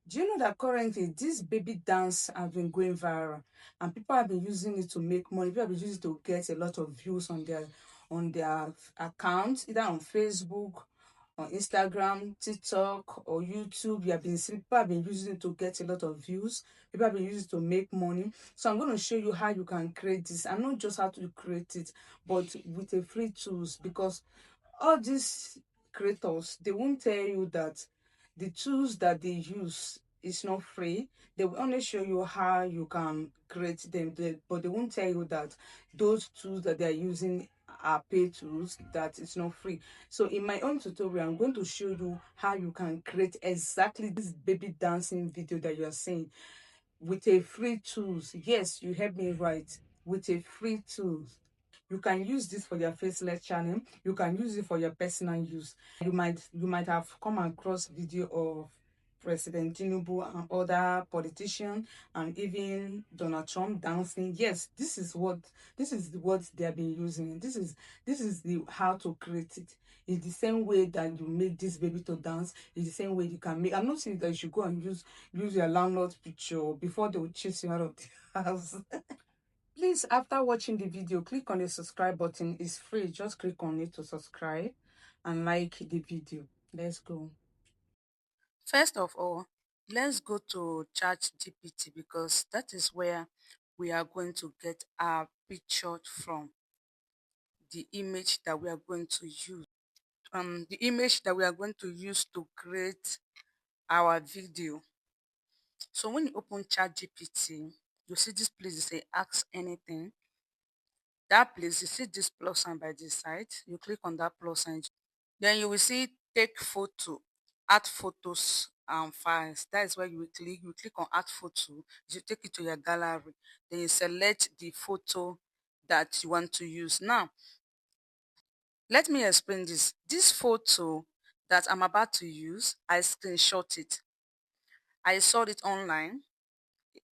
Do you know that currently this baby dance have been going viral, and people have been using it to make money? People have been using it to get a lot of views on their accounts, either on Facebook, on Instagram, TikTok, or YouTube. You have been seeing people have been using it to get a lot of views. People have been using it to make money. So I'm going to show you how you can create this, and not just how to create it, but with a free tools, because all these creators, they won't tell you that the tools that they use is not free. They will only show you how you can create them, but they won't tell you that those tools that they're using are paid tools, that it's not free. So in my own tutorial, I'm going to show you how you can create exactly this baby dancing video that you're seeing with a free tools. Yes, you heard me right, with a free tools. You can use this for your faceless channel. You can use it for your personal use. You might have come across video of President Tinubu and other politicians and even Donald Trump dancing. Yes, this is what they have been using. This is the how to create it. It's the same way that you make this baby to dance. It's the same way you can make. I'm not saying that you should go and use your landlord's picture before they will chase you out of the house. Please, after watching the video, click on the subscribe button. It's free. Just click on it to subscribe and like the video. Let's go. First of all, let's go to ChatGPT, because that is where we are going to get our picture from, the image that we are going to use. The image that we are going to use to create our video. So when you open ChatGPT, you see this place, you say ask anything. That place, you see this plus sign by this side, you click on that plus sign. Then you will see take photo, add photos and files. That is where you click on add photo, you take it to your gallery. Then you select the photo that you want to use. Now, let me explain this. This photo that I'm about to use, I screenshot it. I saw it online,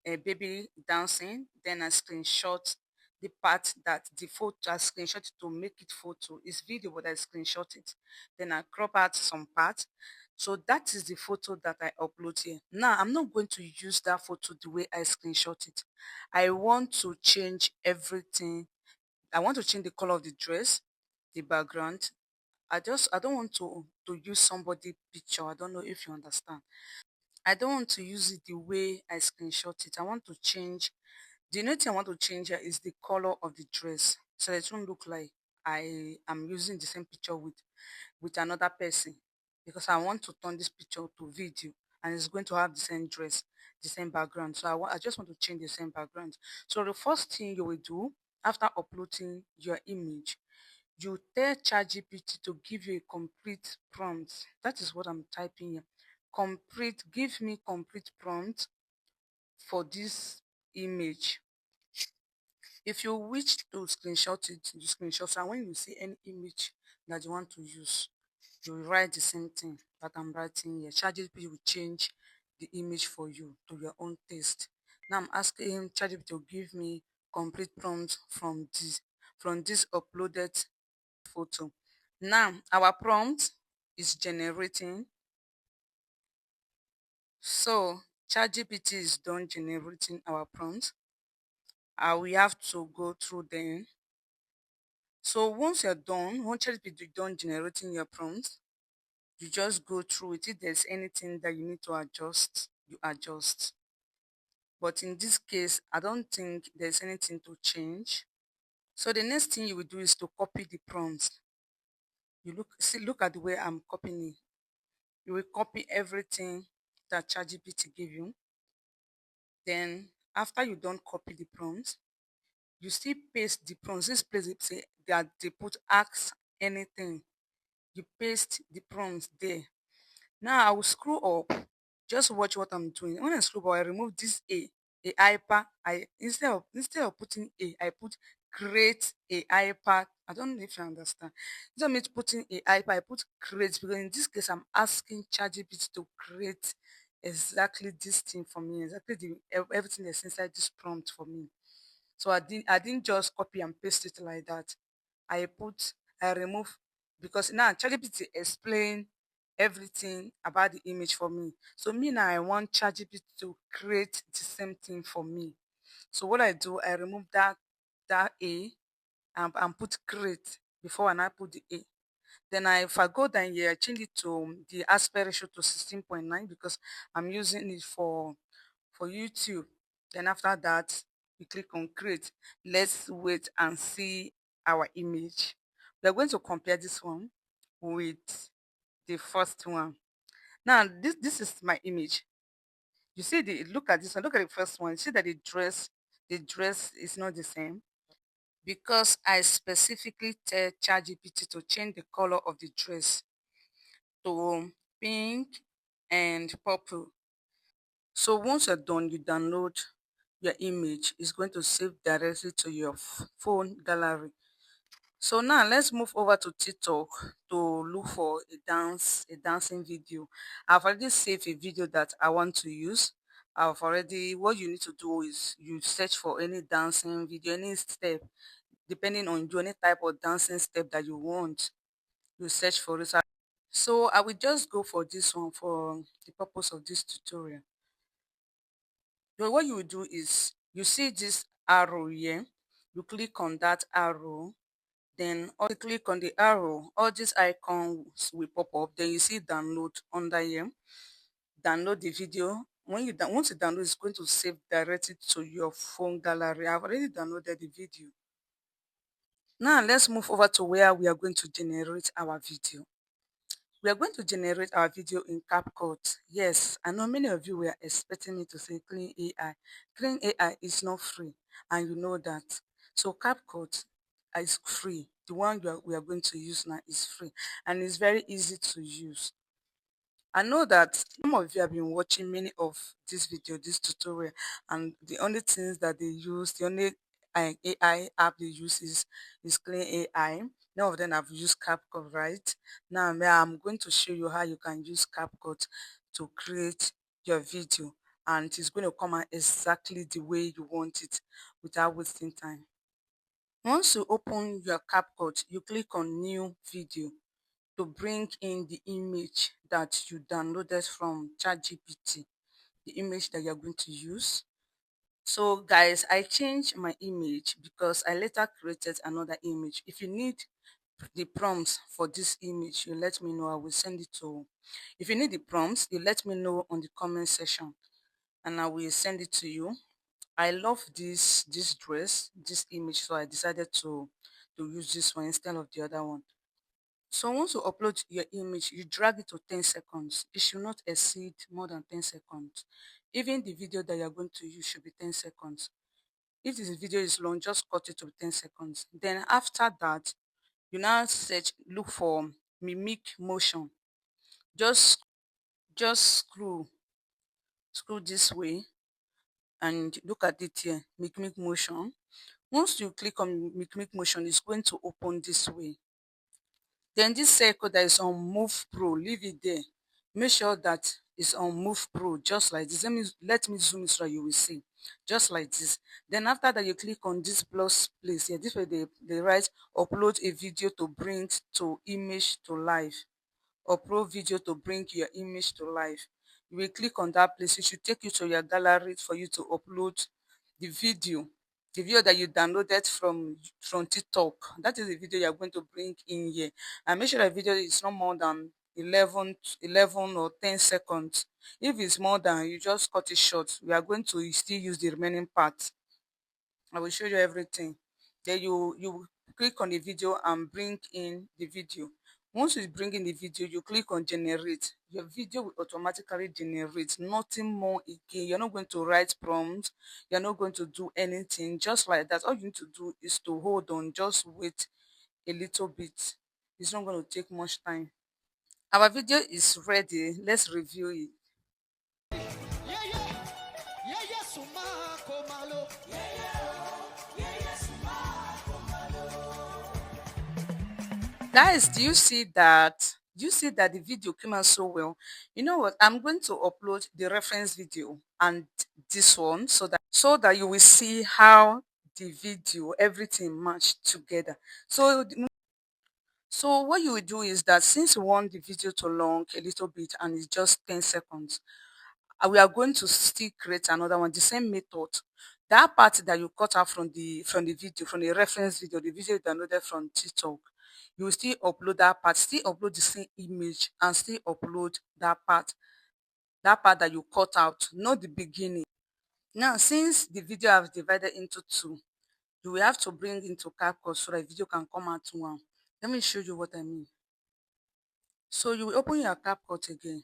a baby dancing, then I screenshot the part that the photo, I screenshot it to make it photo. It's video, but I screenshot it. Then I crop out some parts. So that is the photo that I upload here. Now, I'm not going to use that photo the way I screenshot it. I want to change everything. I want to change the color of the dress, the background. I don't want to use somebody picture. I don't know if you understand. I don't want to use it the way I screenshot it. I want to change. The only thing I want to change here is the color of the dress, so it won't look like I am using the same picture with another person, because I want to turn this picture to video, and it's going to have the same dress, the same background. So I just want to change the same background. So the first thing you will do after uploading your image, you tell ChatGPT to give you a complete prompt. That is what I'm typing here. Give me complete prompt for this image. If you wish to screenshot it, you screenshot, and when you see any image that you want to use, you will write the same thing that I'm writing here. ChatGPT will change the image for you to your own taste. Now I'm asking him, ChatGPT, to give me complete prompt from this uploaded photo. Now our prompt is generating. So ChatGPT is done generating our prompt. We have to go through them. So once ChatGPT is done generating your prompt, you just go through it. If there's anything that you need to adjust, you adjust. But in this case, I don't think there's anything to change. So the next thing you will do is to copy the prompt. Look at the way I'm copying it. You will copy everything that ChatGPT give you. Then after you don't copy the prompt, you still paste the prompts. This place it say that they put ask anything. You paste the prompts there. Now I will scroll up. Just watch what I'm doing. When I scroll up, I remove this a hyper. I instead of putting I put create a hyper. I don't know if you understand. Instead of me putting a hyper, I put create, because in this case I'm asking ChatGPT to create exactly this thing for me, exactly everything that's inside this prompt for me. So I didn't just copy and paste it like that. I remove, because now ChatGPT explain everything about the image for me. So me now I want ChatGPT to create the same thing for me. So what I do, I remove that A and put create before and I put the A. Then if I go down here, I change it to the aspect ratio to 16.9 because I'm using it for YouTube. Then after that, we click on create. Let's wait and see our image. We're going to compare this one with the first one. Now, this is my image. You see look at this one, look at the first one. You see that the dress is not the same because I specifically tell ChatGPT to change the color of the dress to pink and purple. So once you're done, you download your image. It's going to save directly to your phone gallery. So now let's move over to TikTok to look for a dancing video. I've already saved a video that I want to use. What you need to do is you search for any dancing video, any step, depending on you, any type of dancing step that you want. You search for it. So I will just go for this one for the purpose of this tutorial. So what you will do is you see this arrow here, you click on that arrow, then or click on the arrow, all these icons will pop up, then you see download under here. Download the video. Once you download, it's going to save directly to your phone gallery. I've already downloaded the video. Now let's move over to where we are going to generate our video. We are going to generate our video in CapCut. Yes, I know many of you were expecting me to say Clean AI. Clean AI is not free, and you know that. So CapCut is free. The one we are going to use now is free, and it's very easy to use. I know that some of you have been watching many of this tutorial, and the only things that they use, the only AI app they use is Clean AI. None of them have used CapCut, right? Now, I'm going to show you how you can use CapCut to create your video, and it's going to come out exactly the way you want it without wasting time. Once you open your CapCut, you click on New Video to bring in the image that you downloaded from ChatGPT, the image that you're going to use. So guys, I changed my image because I later created another image. If you need the prompts for this image, you let me know. I will send it to. If you need the prompts, you let me know on the comment section and I will send it to you. I love this dress, this image, so I decided to use this one instead of the other one. So once you upload your image, you drag it to 10 seconds. It should not exceed more than 10 seconds. Even the video that you're going to use should be 10 seconds. If this video is long, just cut it to 10 seconds. Then after that, you now look for mimic motion. Just just screw this way and look at it here, mimic motion. Once you click on mimic motion, it's going to open this way. Then this circle that is on Move Pro, leave it there. Make sure that it's on Move Pro, just like this. Let me zoom it so you will see. Just like this. Then after that, you click on this plus place here. This way they write upload a video to bring to image to life. Upload video to bring your image to life. You will click on that place. It should take you to your gallery for you to upload the video. The video that you downloaded from TikTok. That is the video you are going to bring in here. And make sure the video is not more than 11 or 10 seconds. If it's more than, you just cut it short. We are going to still use the remaining part. I will show you everything. Then you click on the video and bring in the video. Once you bring in the video, you click on generate. Your video will automatically generate, nothing more again. You're not going to write prompts. You're not going to do anything. Just like that, all you need to do is to hold on. Just wait a little bit. It's not going to take much time. Our video is ready. Let's review it. Yeah, yeah. Yeah, yeah, suma komalo. Yeah, yeah. Yeah, yeah, suma komalo. Guys, do you see that? Do you see that the video came out so well? You know what? I'm going to upload the reference video and this one so that you will see how the video everything matched together. So So what you will do is that since you want the video to long a little bit and it's just 10 seconds, we are going to still create another one, the same method. That part that you cut out from the video, from the reference video, the video you downloaded from TikTok, you will still upload that part, still upload the same image and still upload that part that you cut out, not the beginning. Now, since the video has divided into two, you will have to bring into CapCut so that the video can come out one. Let me show you what I mean. So you will open your CapCut again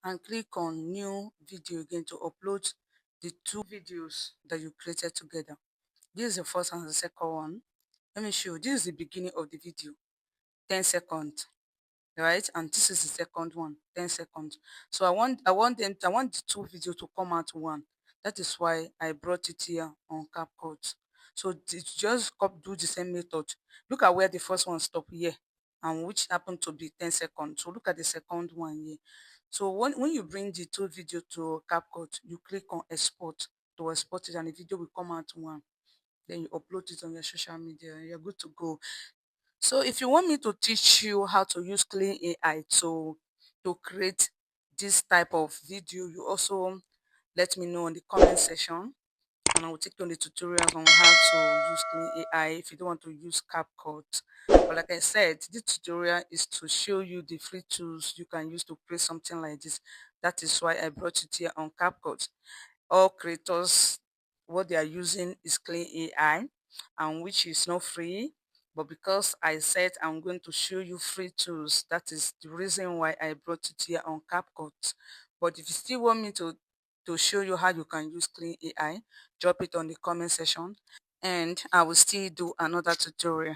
and click on new video again to upload the two videos that you created together. This is the first and the second one. Let me show you. This is the beginning of the video, 10 seconds, right? And this is the second one, 10 seconds. So I want the two videos to come out one. That is why I brought it here on CapCut. So just do the same method. Look at where the first one stopped here, and which happened to be 10 seconds. So look at the second one here. So when you bring the two video to CapCut, you click on export to export it, and the video will come out one. Then you upload it on your social media, and you're good to go. So if you want me to teach you how to use Clean AI to create this type of video, you also let me know in the comment section, and I will take you on the tutorials on how to use Clean AI if you don't want to use CapCut. But like I said, this tutorial is to show you the free tools you can use to create something like this. That is why I brought it here on CapCut. All creators, what they are using is Clean AI, and which is not free. But because I said I'm going to show you free tools, that is the reason why I brought it here on CapCut. But if you still want me to show you how you can use Clean AI, drop it on the comment section, and I will still do another tutorial.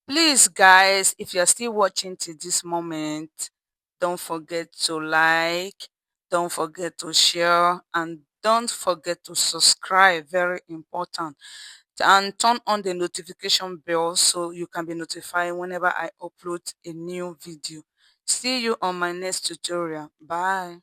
Please, guys, if you're still watching to this moment, don't forget to like, don't forget to share, and don't forget to subscribe. Very important. And turn on the notification bell so you can be notified whenever I upload a new video. See you on my next tutorial. Bye.